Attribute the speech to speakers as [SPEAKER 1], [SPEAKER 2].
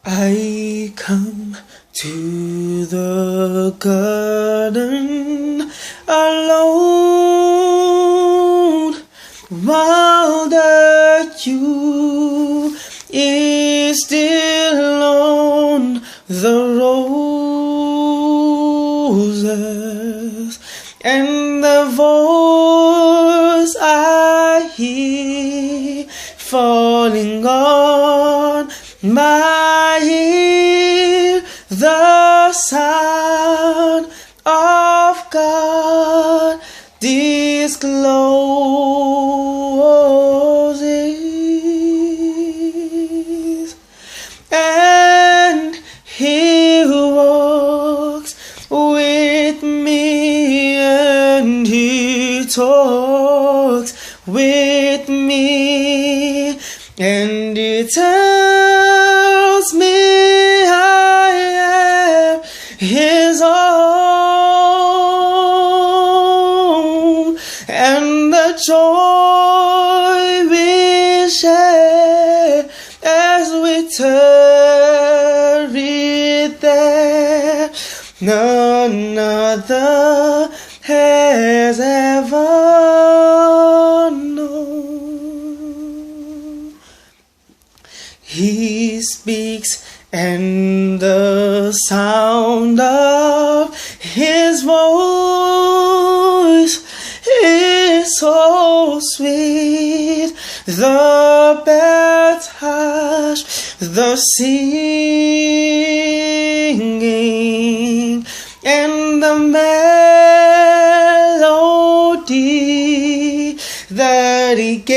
[SPEAKER 1] I come to the garden alone while the dew is still on the roses, and the voice I hear falling on my ear, the sound of God discloses, and He walks with me, and He talks with me, and He tells me I am His own, and the joy we share as we tarry there, none other has ever known. He speaks, and the sound of His voice is so sweet. The birds hush, the singing, and the melody that He gave